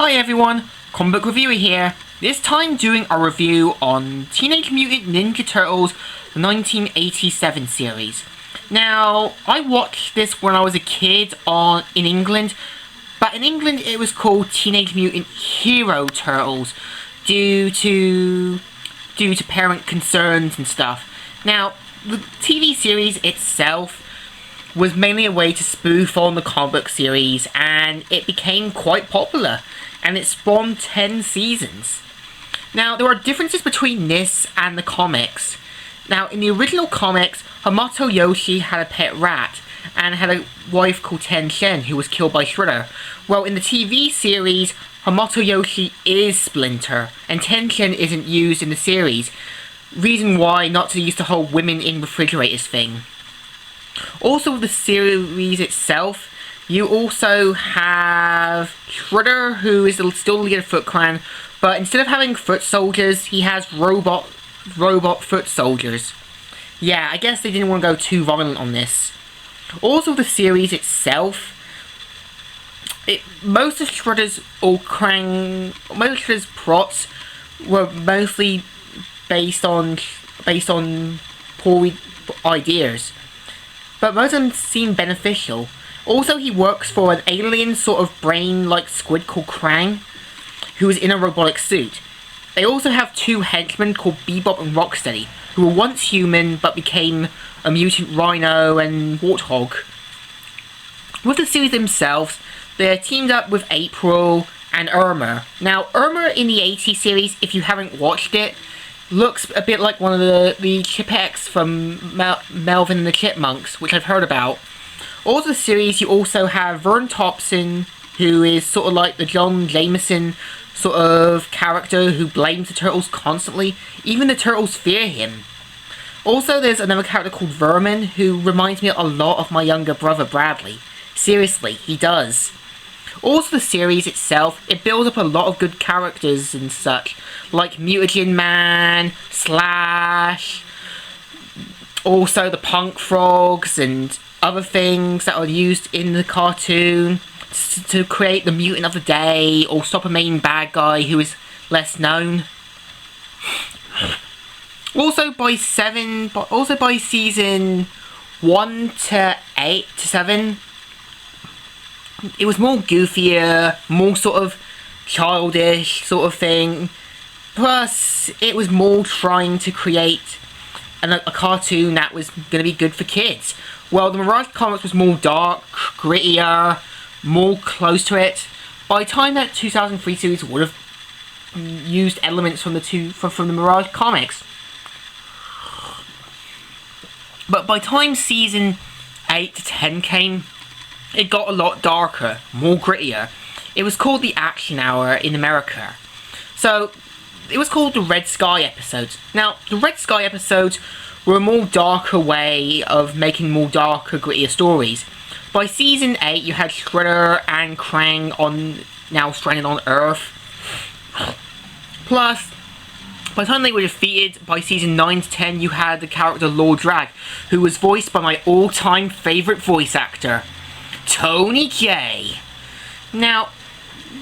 Hi everyone, Comic Book Reviewer here. This time doing a review on Teenage Mutant Ninja Turtles, the 1987 series. Now, I watched this when I was a kid in England, but in England it was called Teenage Mutant Hero Turtles due to parent concerns and stuff. Now, the TV series itself was mainly a way to spoof on the comic book series, and it became quite popular, and it spawned 10 seasons. Now, there are differences between this and the comics. Now, in the original comics, Hamato Yoshi had a pet rat, and had a wife called Ten-Shen, who was killed by Shredder. Well, in the TV series, Hamato Yoshi is Splinter, and Ten-Shen isn't used in the series. Reason why not to use the whole women in refrigerators thing. Also, the series itself, you also have Shredder, who is still the leader of Foot Clan, but instead of having foot soldiers, he has robot foot soldiers. Yeah, I guess they didn't want to go too violent on this. Also, the series itself, most of Shredder's plots were mostly based on poor ideas, but most of them seem beneficial. Also, he works for an alien sort of brain-like squid called Krang, who is in a robotic suit. They also have two henchmen called Bebop and Rocksteady, who were once human but became a mutant rhino and warthog. With the series themselves, they're teamed up with April and Irma. Now, Irma in the 80s series, if you haven't watched it, looks a bit like one of the Chipettes from Melvin and the Chipmunks, which I've heard about. Also, the series, you also have Vern Thompson, who is sort of like the John Jameson sort of character who blames the Turtles constantly. Even the Turtles fear him. Also, there's another character called Vermin, who reminds me a lot of my younger brother Bradley. Seriously, he does. Also, the series itself, it builds up a lot of good characters and such, like Mutagen Man, Slash, also the Punk Frogs, and other things that are used in the cartoon to create the mutant of the day, or stop a main bad guy who is less known. Also, by season 1 to 8 to 7, it was more goofier, more sort of childish sort of thing. Plus, it was more trying to create a cartoon that was going to be good for kids. Well, the Mirage Comics was more dark, grittier, more close to it. By the time that 2003 series would have used elements from the Mirage Comics. But by the time season 8 to 10 came, it got a lot darker, more grittier. It was called the Action Hour in America. So, it was called the Red Sky episodes. Now, the Red Sky episodes were a more darker way of making more darker, grittier stories. By season 8, you had Shredder and Krang now stranded on Earth. Plus, by the time they were defeated, by season 9 to 10, you had the character Lord Drag, who was voiced by my all-time favourite voice actor, Tony Jay. Now,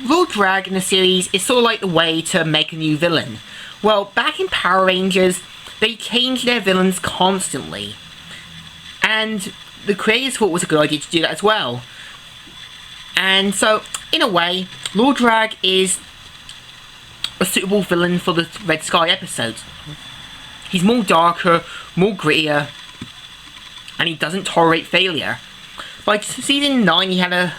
Lord Drag in the series is sort of like the way to make a new villain. Well, back in Power Rangers, they changed their villains constantly. And the creators thought it was a good idea to do that as well. And so, in a way, Lord Drag is a suitable villain for the Red Sky episodes. He's more darker, more grittier, and he doesn't tolerate failure. By season 9, he had a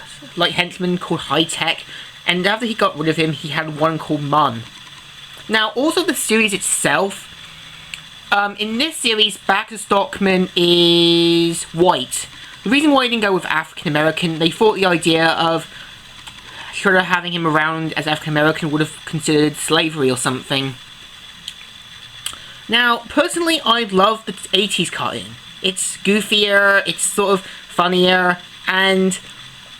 henchman called High Tech, and after he got rid of him, he had one called Mun. Now, also the series itself, in this series, Baxter Stockman is white. The reason why they didn't go with African American, they thought the idea of Shredder having him around as African American would have considered slavery or something. Now, personally, I love the 80s cartoon. It's goofier, it's sort of funnier, and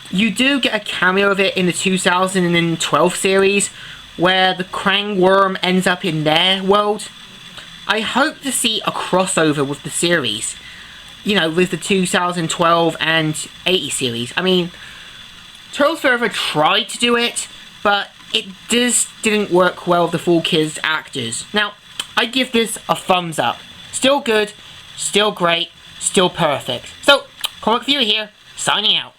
you do get a cameo of it in the 2012 series, where the Krang worm ends up in their world. I hope to see a crossover with the series, you know, with the 2012 and 80 series. I mean, Turtles Forever tried to do it, but it just didn't work well with the 4Kids actors. Now, I give this a thumbs up. Still good, still great, still perfect. So, Comic Viewer here, signing out.